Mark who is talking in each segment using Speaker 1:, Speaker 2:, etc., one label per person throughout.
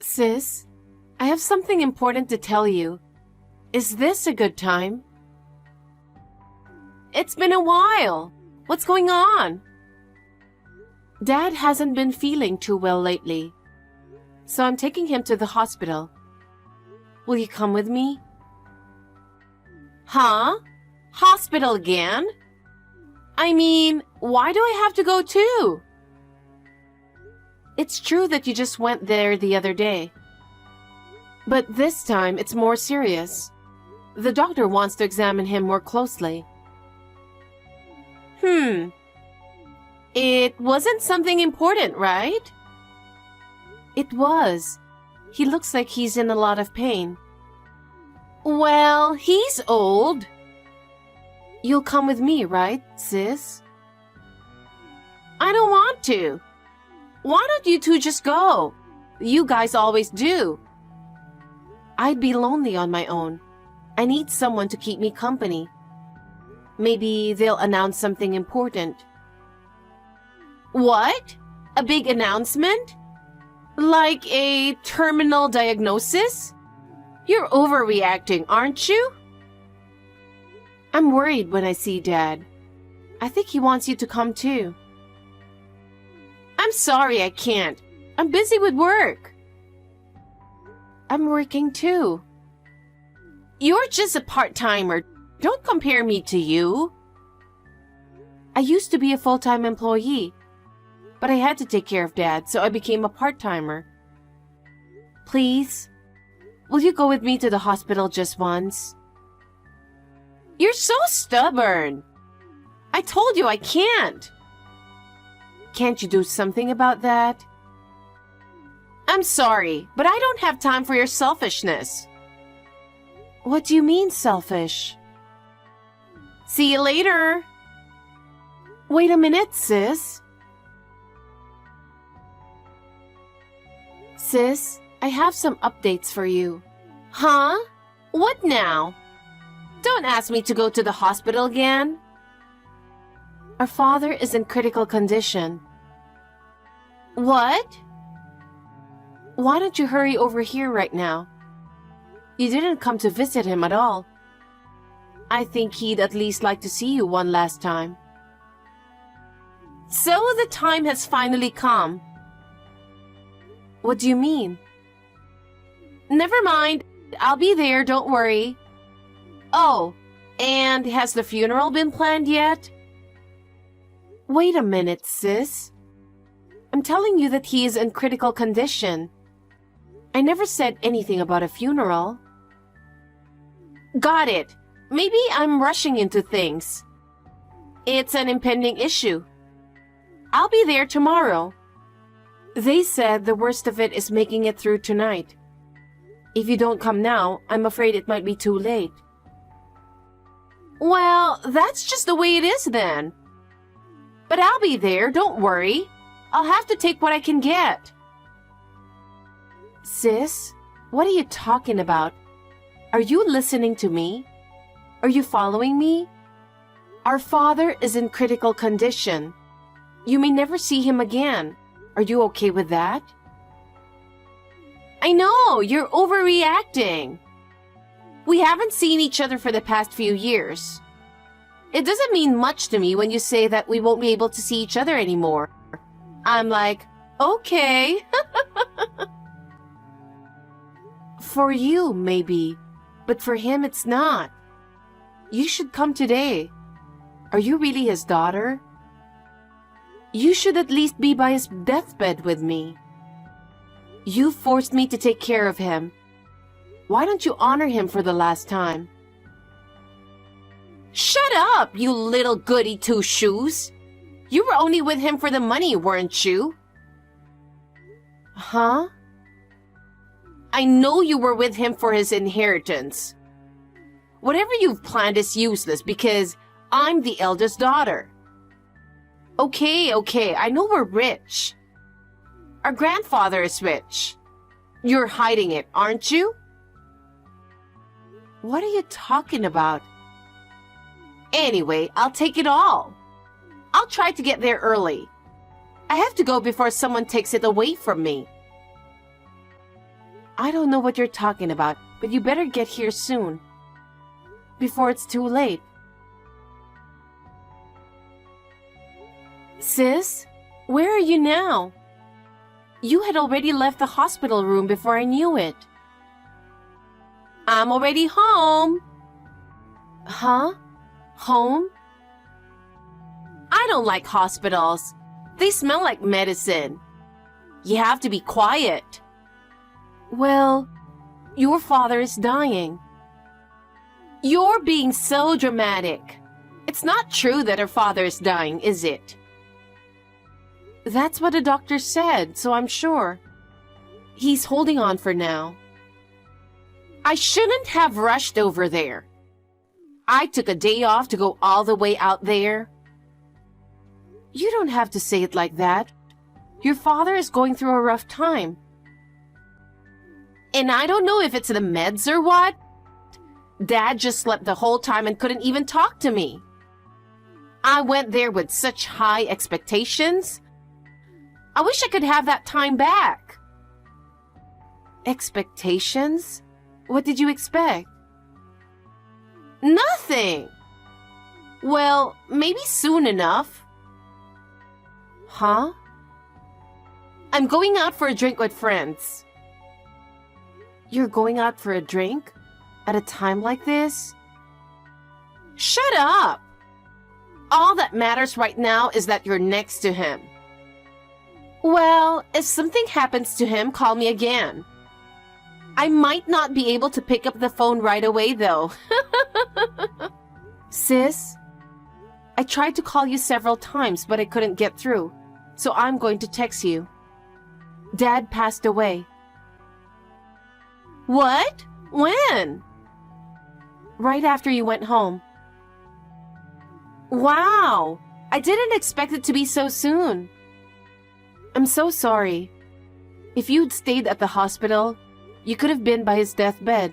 Speaker 1: Sis, I have something important to tell you. Is this a good time? It's been a while. What's going on? Dad hasn't been feeling too well lately, so I'm taking him to the hospital. Will you come with me? Huh? Hospital again? I mean, why do I have to go too? It's true that you just went there the other day. But this time it's more serious. The doctor wants to examine him more closely. It wasn't something important, right? It was. He looks like he's in a lot of pain. Well, he's old. You'll come with me, right, sis? I don't want to. Why don't you two just go? You guys always do. I'd be lonely on my own. I need someone to keep me company. Maybe they'll announce something important. What? A big announcement? Like a terminal diagnosis? You're overreacting, aren't you? I'm worried when I see Dad. I think he wants you to come too. I'm sorry I can't. I'm busy with work. I'm working too. You're just a part-timer. Don't compare me to you. I used to be a full-time employee, but I had to take care of Dad, so I became a part-timer. Please, will you go with me to the hospital just once? You're so stubborn. I told you I can't. Can't you do something about that? I'm sorry, but I don't have time for your selfishness. What do you mean, selfish? See you later. Wait a minute, sis. Sis, I have some updates for you. Huh? What now? Don't ask me to go to the hospital again. Our father is in critical condition. What? Why don't you hurry over here right now? You didn't come to visit him at all. I think he'd at least like to see you one last time. So the time has finally come. What do you mean? Never mind. I'll be there, don't worry. Oh, and has the funeral been planned yet? Wait a minute, sis. I'm telling you that he is in critical condition. I never said anything about a funeral. Got it. Maybe I'm rushing into things. It's an impending issue. I'll be there tomorrow. They said the worst of it is making it through tonight. If you don't come now, I'm afraid it might be too late. Well, that's just the way it is then. But I'll be there, don't worry. I'll have to take what I can get. Sis, what are you talking about? Are you listening to me? Are you following me? Our father is in critical condition. You may never see him again. Are you okay with that? I know, you're overreacting. We haven't seen each other for the past few years. It doesn't mean much to me when you say that we won't be able to see each other anymore. I'm like, okay. For you, maybe, but for him, it's not. You should come today. Are you really his daughter? You should at least be by his deathbed with me. You forced me to take care of him. Why don't you honor him for the last time? Shut up, you little goody two-shoes. You were only with him for the money, weren't you? Huh? I know you were with him for his inheritance. Whatever you've planned is useless because I'm the eldest daughter. Okay, I know we're rich. Our grandfather is rich. You're hiding it, aren't you? What are you talking about? Anyway, I'll take it all. I'll try to get there early. I have to go before someone takes it away from me. I don't know what you're talking about, but you better get here soon, before it's too late. Sis, where are you now? You had already left the hospital room before I knew it. I'm already home. Huh? Home? I don't like hospitals. They smell like medicine. You have to be quiet. Well, your father is dying. You're being so dramatic. It's not true that her father is dying, is it? That's what the doctor said, so I'm sure. He's holding on for now. I shouldn't have rushed over there. I took a day off to go all the way out there. You don't have to say it like that. Your father is going through a rough time. And I don't know if it's the meds or what. Dad just slept the whole time and couldn't even talk to me. I went there with such high expectations. I wish I could have that time back. Expectations? What did you expect? Nothing. Well, maybe soon enough. Huh? I'm going out for a drink with friends. You're going out for a drink? At a time like this? Shut up! All that matters right now is that you're next to him. Well, if something happens to him, call me again. I might not be able to pick up the phone right away, though. Sis, I tried to call you several times, but I couldn't get through, so I'm going to text you. Dad passed away. What? When? Right after you went home. Wow! I didn't expect it to be so soon. I'm so sorry. If you'd stayed at the hospital, you could have been by his deathbed.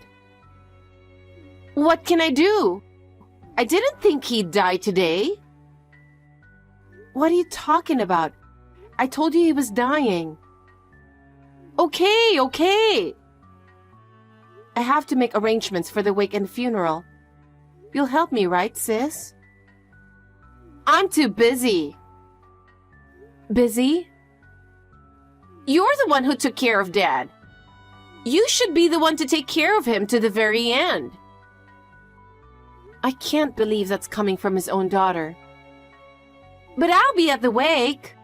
Speaker 1: What can I do? I didn't think he'd die today. What are you talking about? I told you he was dying. Okay. I have to make arrangements for the wake and funeral. You'll help me, right, sis? I'm too busy. Busy? You're the one who took care of Dad. You should be the one to take care of him to the very end. I can't believe that's coming from his own daughter. But I'll be at the wake.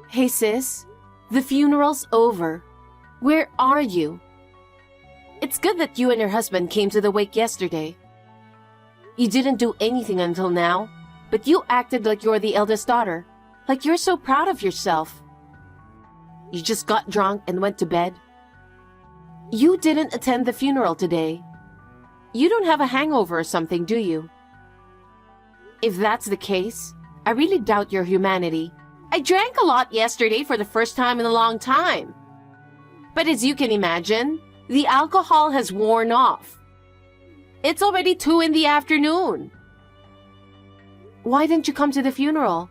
Speaker 1: Hey, sis. The funeral's over. Where are you? It's good that you and your husband came to the wake yesterday. You didn't do anything until now, but you acted like you're the eldest daughter, like you're so proud of yourself. You just got drunk and went to bed. You didn't attend the funeral today. You don't have a hangover or something, do you? If that's the case, I really doubt your humanity. I drank a lot yesterday for the first time in a long time. But as you can imagine, the alcohol has worn off. It's already 2 in the afternoon. Why didn't you come to the funeral?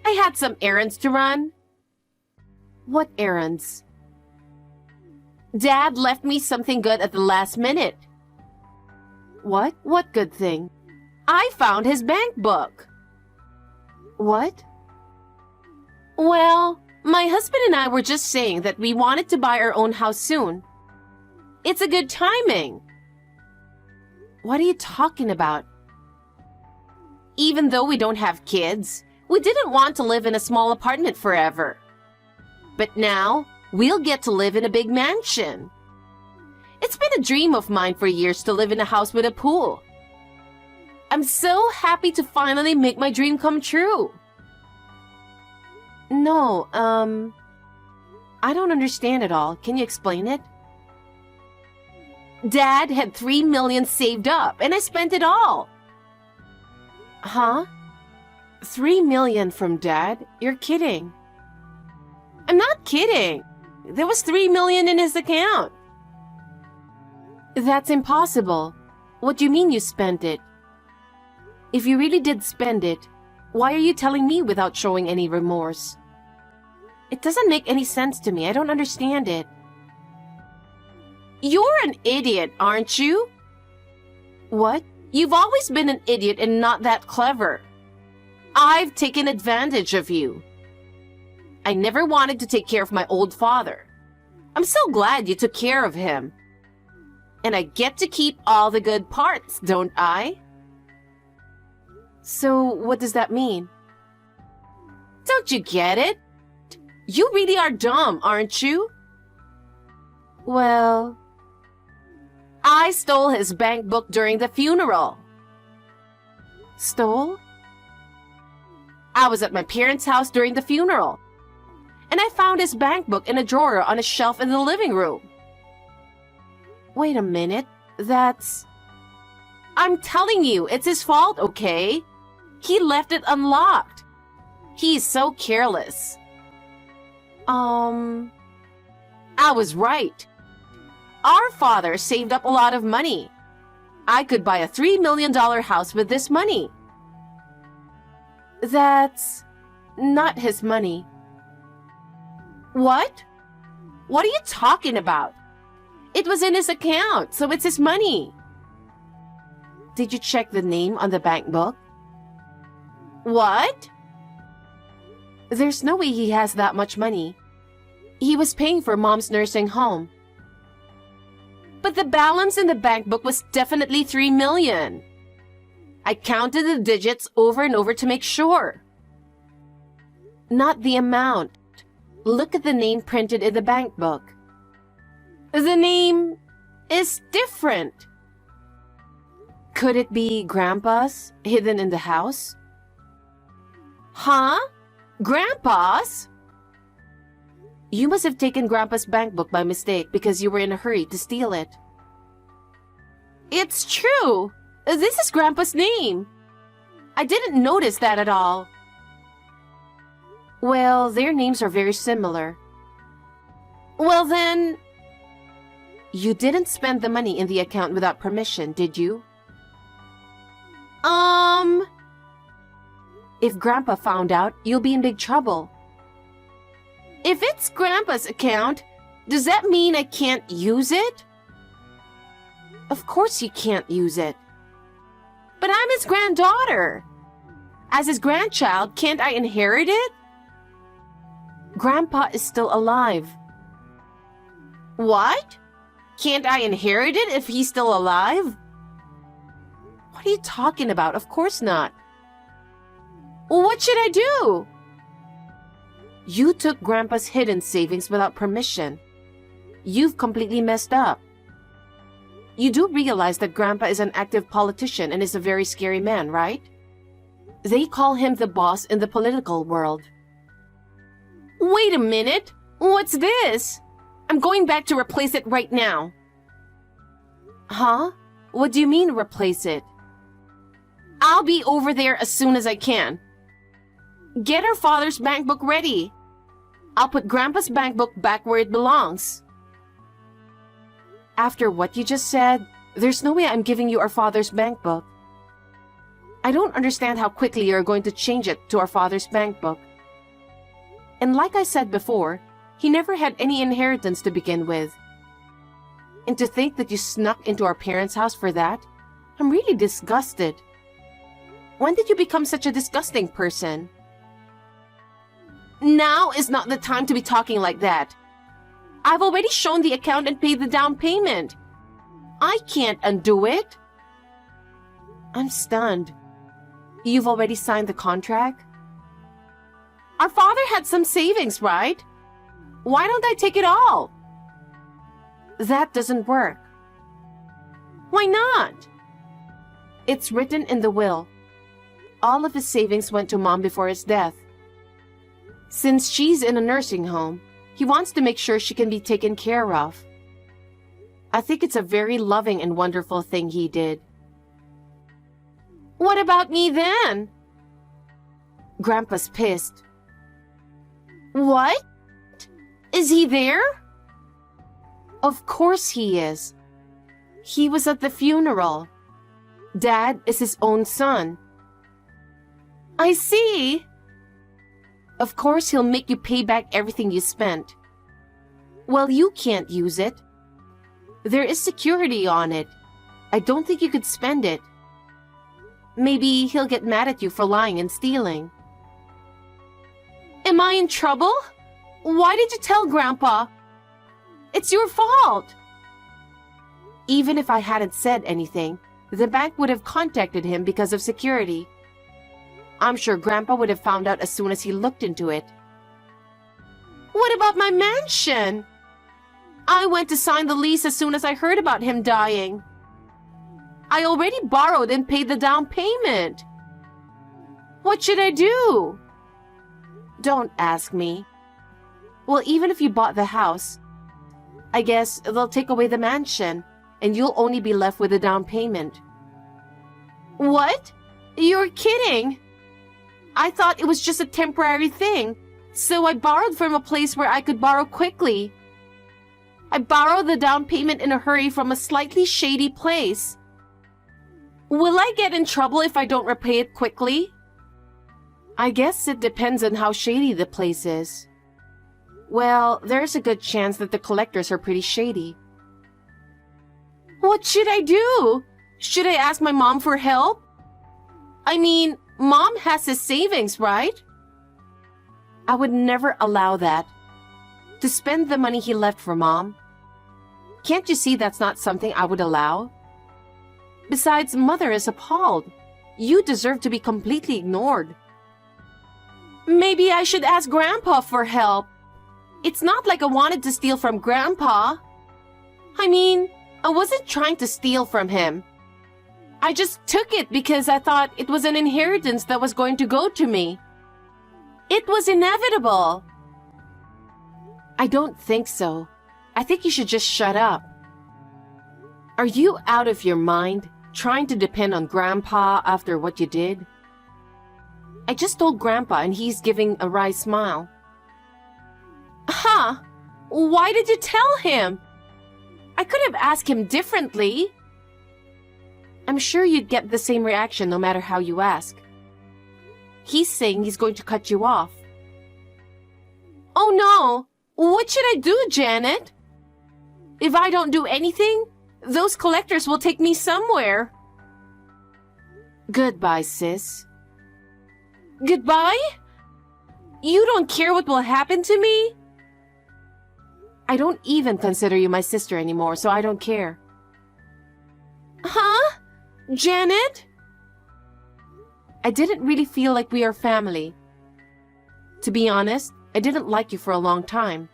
Speaker 1: I had some errands to run. What errands? Dad left me something good at the last minute. What? What good thing? I found his bank book. What? Well, my husband and I were just saying that we wanted to buy our own house soon. It's a good timing. What are you talking about? Even though we don't have kids, we didn't want to live in a small apartment forever. But now, we'll get to live in a big mansion. It's been a dream of mine for years to live in a house with a pool. I'm so happy to finally make my dream come true. No, I don't understand it all. Can you explain it? Dad had $3 million saved up, and I spent it all. Huh? $3 million from Dad? You're kidding. I'm not kidding. There was $3 million in his account. That's impossible. What do you mean you spent it? If you really did spend it, why are you telling me without showing any remorse? It doesn't make any sense to me. I don't understand it. You're an idiot, aren't you? What? You've always been an idiot and not that clever. I've taken advantage of you. I never wanted to take care of my old father. I'm so glad you took care of him. And I get to keep all the good parts, don't I? So, what does that mean? Don't you get it? You really are dumb, aren't you? Well, I stole his bank book during the funeral. Stole? I was at my parents' house during the funeral, and I found his bank book in a drawer on a shelf in the living room. Wait a minute, I'm telling you, it's his fault, okay? He left it unlocked. He's so careless. I was right. Our father saved up a lot of money. I could buy a $3 million house with this money. That's not his money. What? What are you talking about? It was in his account, so it's his money. Did you check the name on the bank book? What? There's no way he has that much money. He was paying for Mom's nursing home. But the balance in the bank book was definitely $3 million. I counted the digits over and over to make sure. Not the amount. Look at the name printed in the bank book. The name is different. Could it be Grandpa's, hidden in the house? Huh? Grandpa's? You must have taken Grandpa's bank book by mistake because you were in a hurry to steal it. It's true. This is Grandpa's name. I didn't notice that at all. Well, their names are very similar. Well then, you didn't spend the money in the account without permission, did you? If Grandpa found out, you'll be in big trouble. If it's Grandpa's account, does that mean I can't use it? Of course you can't use it. But I'm his granddaughter. As his grandchild, can't I inherit it? Grandpa is still alive. What? Can't I inherit it if he's still alive? What are you talking about? Of course not. Well, what should I do? You took Grandpa's hidden savings without permission. You've completely messed up. You do realize that Grandpa is an active politician and is a very scary man, right? They call him the boss in the political world. Wait a minute! What's this? I'm going back to replace it right now. Huh? What do you mean replace it? I'll be over there as soon as I can. Get our father's bank book ready. I'll put Grandpa's bank book back where it belongs. After what you just said, there's no way I'm giving you our father's bank book. I don't understand how quickly you're going to change it to our father's bank book. And like I said before, he never had any inheritance to begin with. And to think that you snuck into our parents' house for that, I'm really disgusted. When did you become such a disgusting person? Now is not the time to be talking like that. I've already shown the account and paid the down payment. I can't undo it. I'm stunned. You've already signed the contract? Our father had some savings, right? Why don't I take it all? That doesn't work. Why not? It's written in the will. All of his savings went to Mom before his death. Since she's in a nursing home, he wants to make sure she can be taken care of. I think it's a very loving and wonderful thing he did. What about me then? Grandpa's pissed. What? Is he there? Of course he is. He was at the funeral. Dad is his own son. I see. Of course, he'll make you pay back everything you spent. Well, you can't use it. There is security on it. I don't think you could spend it. Maybe he'll get mad at you for lying and stealing. Am I in trouble? Why did you tell Grandpa? It's your fault. Even if I hadn't said anything, the bank would have contacted him because of security. I'm sure Grandpa would have found out as soon as he looked into it. What about my mansion? I went to sign the lease as soon as I heard about him dying. I already borrowed and paid the down payment. What should I do? Don't ask me. Well, even if you bought the house, I guess they'll take away the mansion, and you'll only be left with the down payment. What? You're kidding. I thought it was just a temporary thing, so I borrowed from a place where I could borrow quickly. I borrowed the down payment in a hurry from a slightly shady place. Will I get in trouble if I don't repay it quickly? I guess it depends on how shady the place is. Well, there's a good chance that the collectors are pretty shady. What should I do? Should I ask my mom for help? I mean, Mom has his savings, right? I would never allow that. To spend the money he left for Mom. Can't you see that's not something I would allow? Besides, Mother is appalled. You deserve to be completely ignored. Maybe I should ask Grandpa for help. It's not like I wanted to steal from Grandpa. I mean, I wasn't trying to steal from him. I just took it because I thought it was an inheritance that was going to go to me. It was inevitable. I don't think so. I think you should just shut up. Are you out of your mind, trying to depend on Grandpa after what you did? I just told Grandpa and he's giving a wry smile. Huh? Why did you tell him? I could have asked him differently. I'm sure you'd get the same reaction no matter how you ask. He's saying he's going to cut you off. Oh no! What should I do, Janet? If I don't do anything, those collectors will take me somewhere. Goodbye, sis. Goodbye? You don't care what will happen to me? I don't even consider you my sister anymore, so I don't care. Huh? Janet? I didn't really feel like we are family. To be honest, I didn't like you for a long time.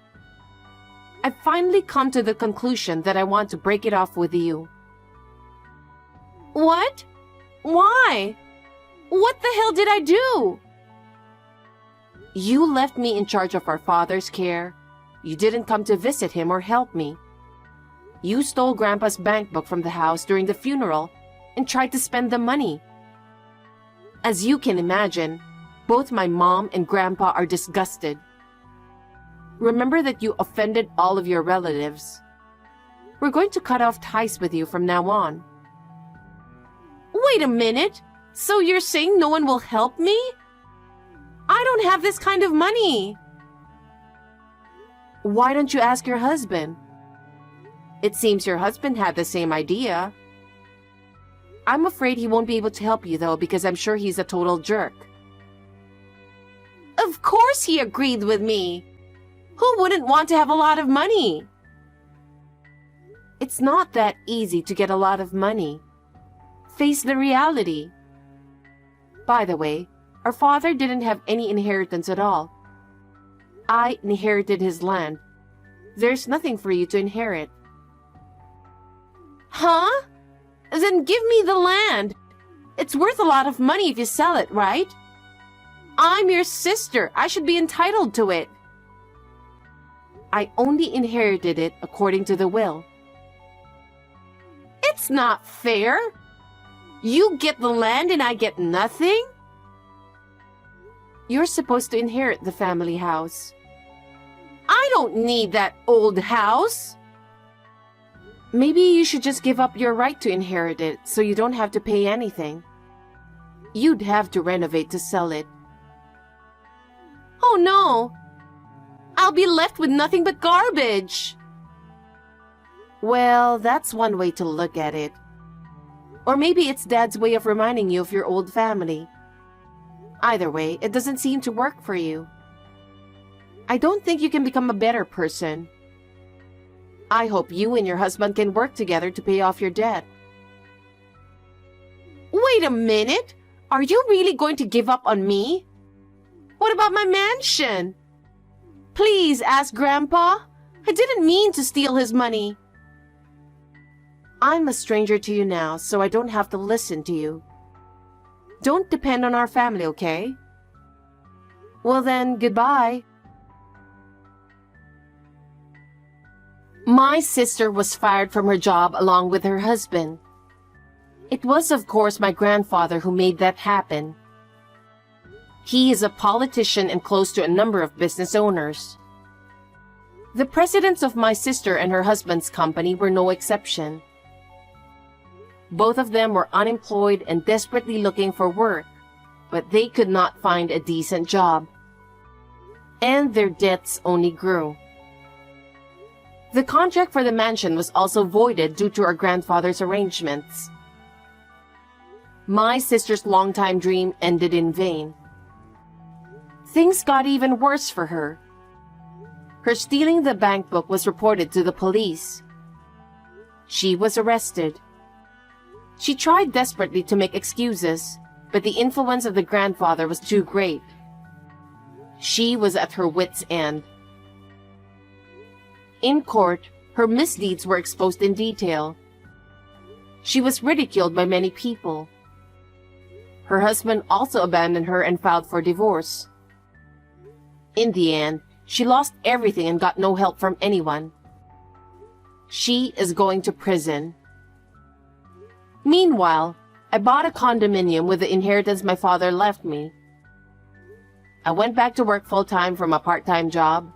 Speaker 1: I've finally come to the conclusion that I want to break it off with you. What? Why? What the hell did I do? You left me in charge of our father's care. You didn't come to visit him or help me. You stole Grandpa's bank book from the house during the funeral and tried to spend the money. As you can imagine, both my mom and Grandpa are disgusted. Remember that you offended all of your relatives. We're going to cut off ties with you from now on. Wait a minute. So you're saying no one will help me? I don't have this kind of money. Why don't you ask your husband? It seems your husband had the same idea. I'm afraid he won't be able to help you though, because I'm sure he's a total jerk. Of course he agreed with me. Who wouldn't want to have a lot of money? It's not that easy to get a lot of money. Face the reality. By the way, our father didn't have any inheritance at all. I inherited his land. There's nothing for you to inherit. Huh? Then give me the land. It's worth a lot of money if you sell it, right? I'm your sister. I should be entitled to it. I only inherited it according to the will. It's not fair. You get the land and I get nothing? You're supposed to inherit the family house. I don't need that old house. Maybe you should just give up your right to inherit it so you don't have to pay anything. You'd have to renovate to sell it. Oh no! I'll be left with nothing but garbage. Well, that's one way to look at it. Or maybe it's Dad's way of reminding you of your old family. Either way, it doesn't seem to work for you. I don't think you can become a better person. I hope you and your husband can work together to pay off your debt. Wait a minute! Are you really going to give up on me? What about my mansion? Please ask Grandpa. I didn't mean to steal his money. I'm a stranger to you now, so I don't have to listen to you. Don't depend on our family, okay? Well then, goodbye. My sister was fired from her job along with her husband. It was, of course, my grandfather who made that happen. He is a politician and close to a number of business owners. The presidents of my sister and her husband's company were no exception. Both of them were unemployed and desperately looking for work, but they could not find a decent job. And their debts only grew. The contract for the mansion was also voided due to our grandfather's arrangements. My sister's longtime dream ended in vain. Things got even worse for her. Her stealing the bank book was reported to the police. She was arrested. She tried desperately to make excuses, but the influence of the grandfather was too great. She was at her wit's end. In court, her misdeeds were exposed in detail. She was ridiculed by many people. Her husband also abandoned her and filed for divorce. In the end, she lost everything and got no help from anyone. She is going to prison. Meanwhile, I bought a condominium with the inheritance my father left me. I went back to work full-time from a part-time job.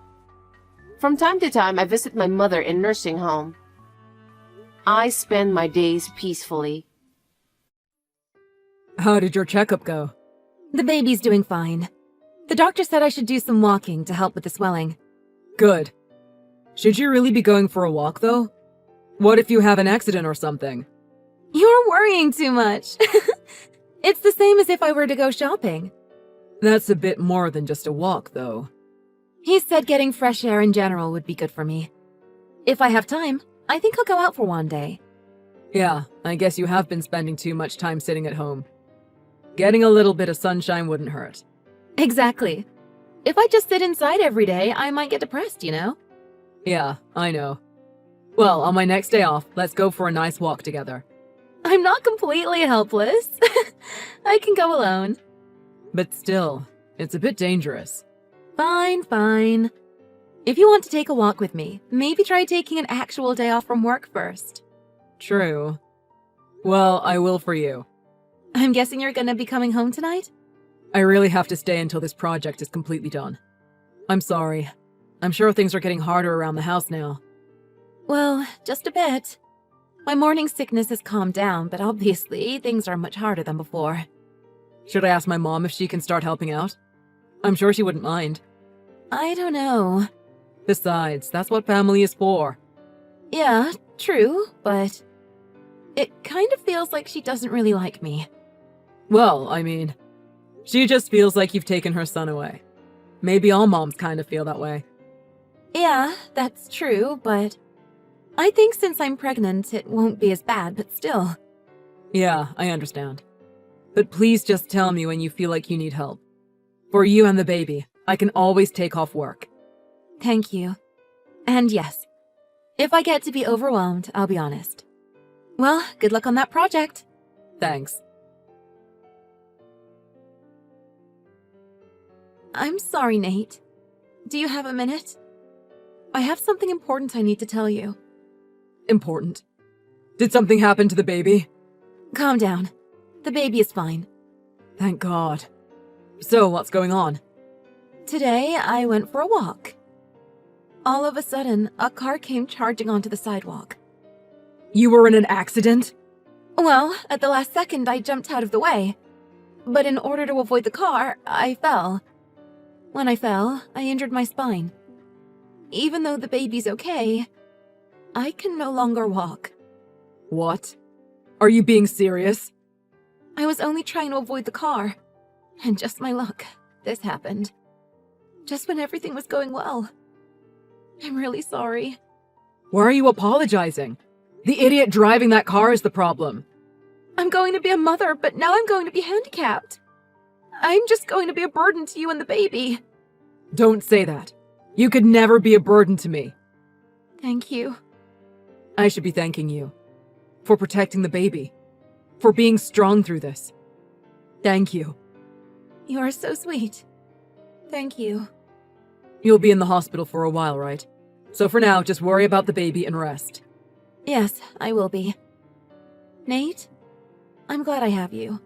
Speaker 1: From time to time, I visit my mother in nursing home. I spend my days peacefully.
Speaker 2: How did your checkup go?
Speaker 3: The baby's doing fine. The doctor said I should do some walking to help with the swelling.
Speaker 2: Good. Should you really be going for a walk, though? What if you have an accident or something?
Speaker 3: You're worrying too much. It's the same as if I were to go shopping.
Speaker 2: That's a bit more than just a walk, though.
Speaker 3: He said getting fresh air in general would be good for me. If I have time, I think I'll go out for one day.
Speaker 2: Yeah, I guess you have been spending too much time sitting at home. Getting a little bit of sunshine wouldn't hurt.
Speaker 3: Exactly. If I just sit inside every day, I might get depressed, you know?
Speaker 2: Yeah, I know. Well, on my next day off, let's go for a nice walk together.
Speaker 3: I'm not completely helpless. I can go alone.
Speaker 2: But still, it's a bit dangerous.
Speaker 3: Fine. If you want to take a walk with me, maybe try taking an actual day off from work first.
Speaker 2: True. Well, I will for you.
Speaker 3: I'm guessing you're gonna be coming home tonight?
Speaker 2: I really have to stay until this project is completely done. I'm sorry. I'm sure things are getting harder around the house now.
Speaker 3: Well, just a bit. My morning sickness has calmed down, but obviously things are much harder than before.
Speaker 2: Should I ask my mom if she can start helping out? I'm sure she wouldn't mind.
Speaker 3: I don't know.
Speaker 2: Besides, that's what family is for.
Speaker 3: Yeah, true, but it kind of feels like she doesn't really like me.
Speaker 2: Well, I mean, she just feels like you've taken her son away. Maybe all moms kind of feel that way.
Speaker 3: Yeah, that's true, but I think since I'm pregnant, it won't be as bad, but still.
Speaker 2: Yeah, I understand. But please just tell me when you feel like you need help. For you and the baby, I can always take off work.
Speaker 3: Thank you. And yes, if I get to be overwhelmed, I'll be honest. Well, good luck on that project.
Speaker 2: Thanks.
Speaker 3: I'm sorry, Nate. Do you have a minute? I have something important I need to tell you.
Speaker 2: Important. Did something happen to the baby?
Speaker 3: Calm down. The baby is fine.
Speaker 2: Thank God. So, what's going on?
Speaker 3: Today, I went for a walk. All of a sudden, a car came charging onto the sidewalk.
Speaker 2: You were in an accident?
Speaker 3: Well, at the last second, I jumped out of the way. But in order to avoid the car, I fell. When I fell, I injured my spine. Even though the baby's okay, I can no longer walk.
Speaker 2: What? Are you being serious?
Speaker 3: I was only trying to avoid the car. And just my luck, this happened. Just when everything was going well. I'm really sorry.
Speaker 2: Why are you apologizing? The idiot driving that car is the problem.
Speaker 3: I'm going to be a mother, but now I'm going to be handicapped. I'm just going to be a burden to you and the baby.
Speaker 2: Don't say that. You could never be a burden to me.
Speaker 3: Thank you.
Speaker 2: I should be thanking you. For protecting the baby. For being strong through this. Thank you.
Speaker 3: You are so sweet. Thank you.
Speaker 2: You'll be in the hospital for a while, right? So for now, just worry about the baby and rest.
Speaker 3: Yes, I will be. Nate, I'm glad I have you.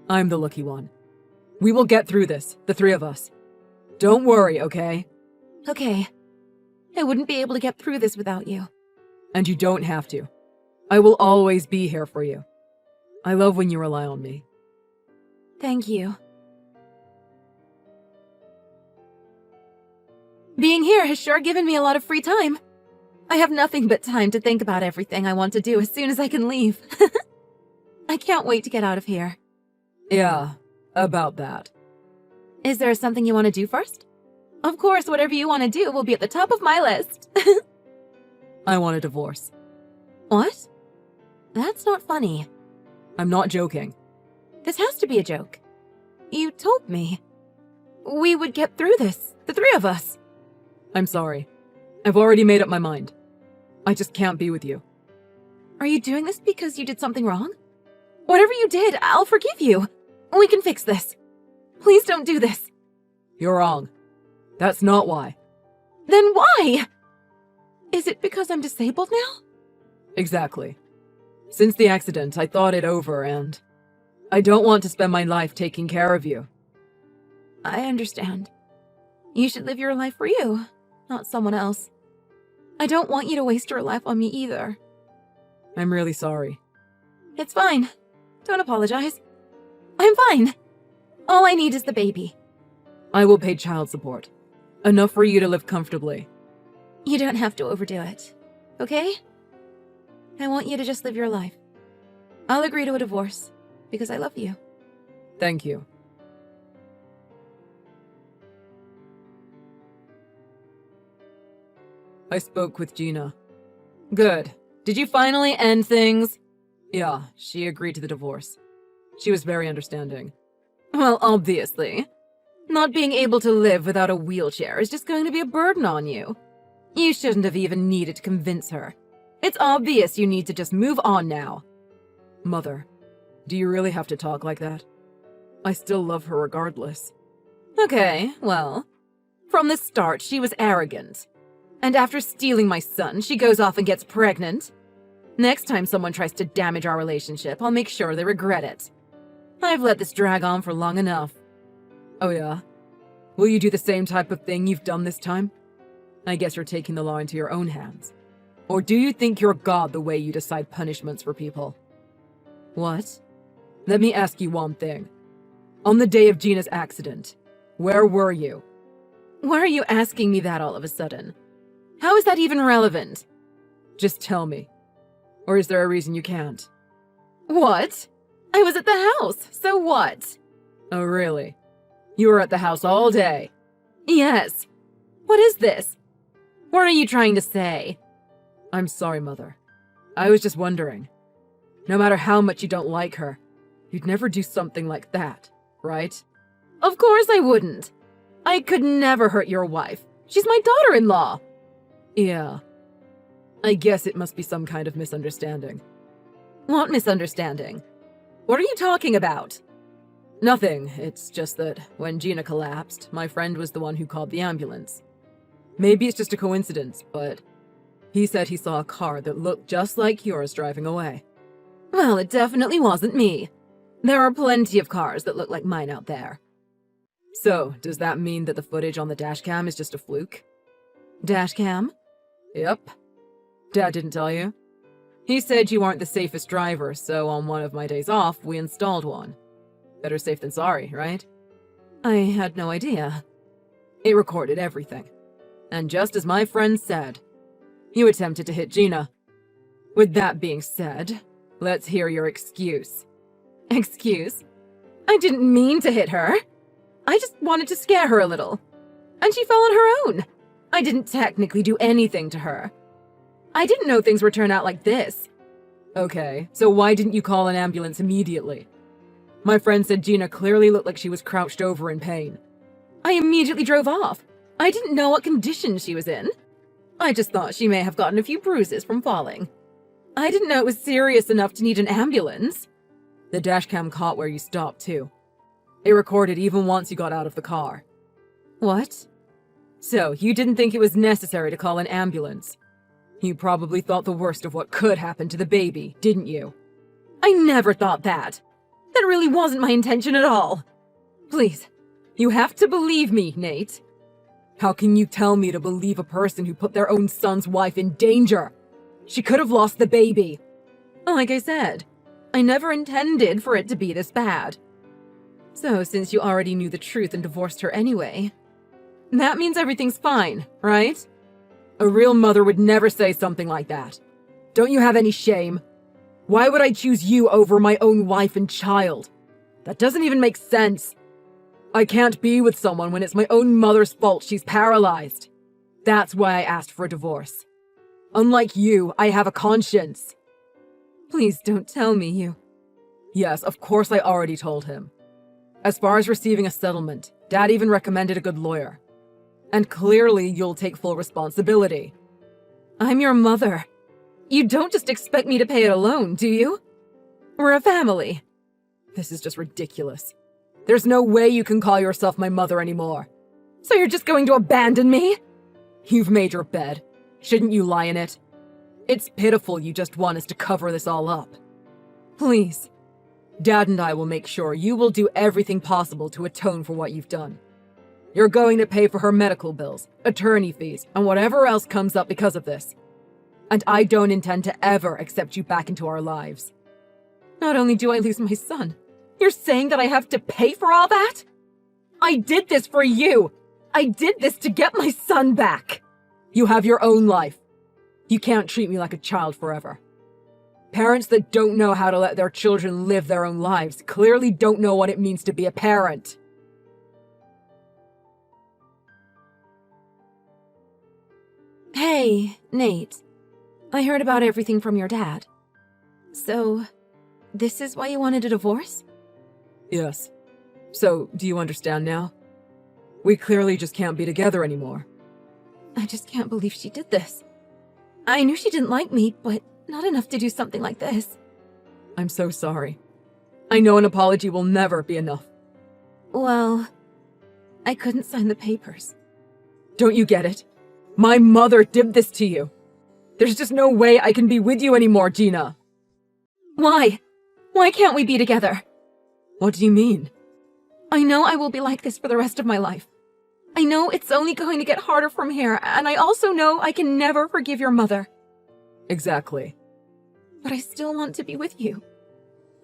Speaker 2: I'm the lucky one. We will get through this, the three of us. Don't worry, okay?
Speaker 3: Okay. I wouldn't be able to get through this without you.
Speaker 2: And you don't have to. I will always be here for you. I love when you rely on me.
Speaker 3: Thank you. Being here has sure given me a lot of free time. I have nothing but time to think about everything I want to do as soon as I can leave. I can't wait to get out of here.
Speaker 2: Yeah, about that.
Speaker 3: Is there something you want to do first? Of course, whatever you want to do will be at the top of my list.
Speaker 2: I want a divorce.
Speaker 3: What? That's not funny.
Speaker 2: I'm not joking.
Speaker 3: This has to be a joke. You told me. We would get through this, the three of us.
Speaker 2: I'm sorry. I've already made up my mind. I just can't be with you.
Speaker 3: Are you doing this because you did something wrong? Whatever you did, I'll forgive you. We can fix this. Please don't do this.
Speaker 2: You're wrong. That's not why.
Speaker 3: Then why? Is it because I'm disabled now?
Speaker 2: Exactly. Since the accident, I thought it over and I don't want to spend my life taking care of you.
Speaker 3: I understand. You should live your life for you, not someone else. I don't want you to waste your life on me either.
Speaker 2: I'm really sorry.
Speaker 3: It's fine. Don't apologize. I'm fine. All I need is the baby.
Speaker 2: I will pay child support. Enough for you to live comfortably.
Speaker 3: You don't have to overdo it, okay? I want you to just live your life. I'll agree to a divorce, because I love you.
Speaker 2: Thank you. I spoke with Gina. Good. Did you finally end things? Yeah, she agreed to the divorce. She was very understanding. Well, obviously. Not being able to live without a wheelchair is just going to be a burden on you. You shouldn't have even needed to convince her. It's obvious you need to just move on now. Mother, do you really have to talk like that? I still love her regardless. Okay, well, from the start she was arrogant. And after stealing my son, she goes off and gets pregnant. Next time someone tries to damage our relationship, I'll make sure they regret it. I've let this drag on for long enough. Oh yeah? Will you do the same type of thing you've done this time? I guess you're taking the law into your own hands. Or do you think you're God the way you decide punishments for people? What? Let me ask you one thing. On the day of Gina's accident, where were you? Why are you asking me that all of a sudden? How is that even relevant? Just tell me. Or is there a reason you can't? What? I was at the house, so what? Oh, really? You were at the house all day? Yes. What is this? What are you trying to say? I'm sorry, Mother. I was just wondering. No matter how much you don't like her, you'd never do something like that, right? Of course I wouldn't. I could never hurt your wife. She's my daughter-in-law. Yeah. I guess it must be some kind of misunderstanding. What misunderstanding? What are you talking about? Nothing. It's just that when Gina collapsed, my friend was the one who called the ambulance. Maybe it's just a coincidence, but he said he saw a car that looked just like yours driving away. Well, it definitely wasn't me. There are plenty of cars that look like mine out there. So, does that mean that the footage on the dashcam is just a fluke? Dashcam? Yep. Dad didn't tell you? He said you aren't the safest driver, so on one of my days off, we installed one. Better safe than sorry, right? I had no idea. It recorded everything. And just as my friend said, you attempted to hit Gina. With that being said, let's hear your excuse.
Speaker 3: Excuse? I didn't mean to hit her. I just wanted to scare her a little. And she fell on her own. I didn't technically do anything to her. I didn't know things would turn out like this.
Speaker 2: Okay, so why didn't you call an ambulance immediately? My friend said Gina clearly looked like she was crouched over in pain.
Speaker 3: I immediately drove off. I didn't know what condition she was in. I just thought she may have gotten a few bruises from falling. I didn't know it was serious enough to need an ambulance.
Speaker 2: The dashcam caught where you stopped, too. It recorded even once you got out of the car.
Speaker 3: What?
Speaker 2: So, you didn't think it was necessary to call an ambulance? You probably thought the worst of what could happen to the baby, didn't you?
Speaker 3: I never thought that. That really wasn't my intention at all. Please,
Speaker 2: you have to believe me, Nate. How can you tell me to believe a person who put their own son's wife in danger? She could have lost the baby.
Speaker 3: Like I said, I never intended for it to be this bad. So, since you already knew the truth and divorced her anyway, that means everything's fine, right?
Speaker 2: A real mother would never say something like that. Don't you have any shame? Why would I choose you over my own wife and child? That doesn't even make sense. I can't be with someone when it's my own mother's fault she's paralyzed. That's why I asked for a divorce. Unlike you, I have a conscience.
Speaker 3: Please don't tell me you...
Speaker 2: Yes, of course I already told him. As far as receiving a settlement, Dad even recommended a good lawyer. And clearly you'll take full responsibility.
Speaker 3: I'm your mother. You don't just expect me to pay it alone, do you? We're a family.
Speaker 2: This is just ridiculous. There's no way you can call yourself my mother anymore.
Speaker 3: So you're just going to abandon me?
Speaker 2: You've made your bed. Shouldn't you lie in it? It's pitiful you just want us to cover this all up.
Speaker 3: Please.
Speaker 2: Dad and I will make sure you will do everything possible to atone for what you've done. You're going to pay for her medical bills, attorney fees, and whatever else comes up because of this. And I don't intend to ever accept you back into our lives.
Speaker 3: Not only do I lose my son, you're saying that I have to pay for all that? I did this for you! I did this to get my son back!
Speaker 2: You have your own life. You can't treat me like a child forever. Parents that don't know how to let their children live their own lives clearly don't know what it means to be a parent.
Speaker 3: Hey, Nate. I heard about everything from your dad. So, this is why you wanted a divorce?
Speaker 2: Yes. So, do you understand now? We clearly just can't be together anymore.
Speaker 3: I just can't believe she did this. I knew she didn't like me, but not enough to do something like this.
Speaker 2: I'm so sorry. I know an apology will never be enough.
Speaker 3: Well, I couldn't sign the papers.
Speaker 2: Don't you get it? My mother did this to you. There's just no way I can be with you anymore, Gina.
Speaker 3: Why? Why can't we be together?
Speaker 2: What do you mean?
Speaker 3: I know I will be like this for the rest of my life. I know it's only going to get harder from here, and I also know I can never forgive your mother.
Speaker 2: Exactly.
Speaker 3: But I still want to be with you.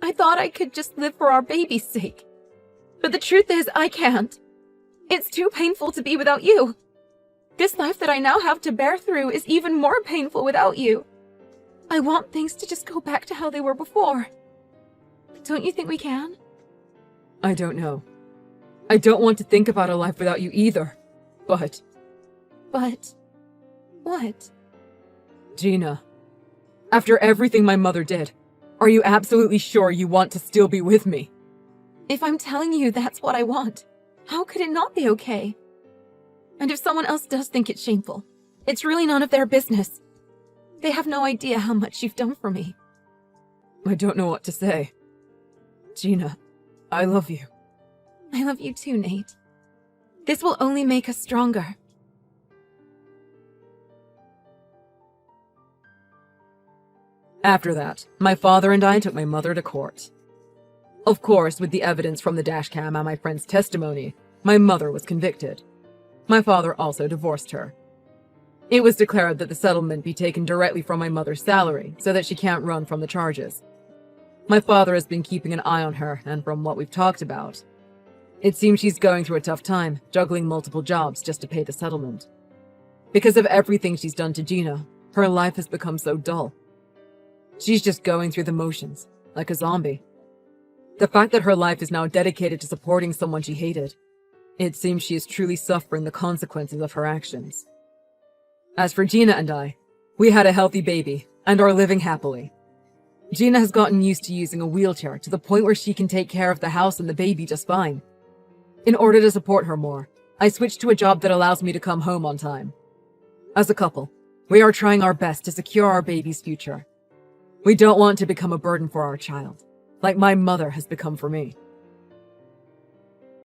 Speaker 3: I thought I could just live for our baby's sake. But the truth is, I can't. It's too painful to be without you. This life that I now have to bear through is even more painful without you. I want things to just go back to how they were before. Don't you think we can?
Speaker 2: I don't know. I don't want to think about a life without you either. But...
Speaker 3: But... what?
Speaker 2: Gina, after everything my mother did, are you absolutely sure you want to still be with me?
Speaker 3: If I'm telling you that's what I want, how could it not be okay? And if someone else does think it's shameful, it's really none of their business. They have no idea how much you've done for me.
Speaker 2: I don't know what to say. Gina, I love you.
Speaker 3: I love you too, Nate. This will only make us stronger.
Speaker 2: After that, my father and I took my mother to court. Of course, with the evidence from the dashcam and my friend's testimony, my mother was convicted. My father also divorced her. It was declared that the settlement be taken directly from my mother's salary so that she can't run from the charges. My father has been keeping an eye on her, and from what we've talked about, It seems she's going through a tough time, juggling multiple jobs just to pay the settlement. Because of everything she's done to Gina, her life has become so dull. She's just going through the motions, like a zombie. The fact that her life is now dedicated to supporting someone she hated, it seems she is truly suffering the consequences of her actions. As for Gina and I, we had a healthy baby and are living happily. Gina has gotten used to using a wheelchair to the point where she can take care of the house and the baby just fine. In order to support her more, I switched to a job that allows me to come home on time. As a couple, we are trying our best to secure our baby's future. We don't want to become a burden for our child, like my mother has become for me.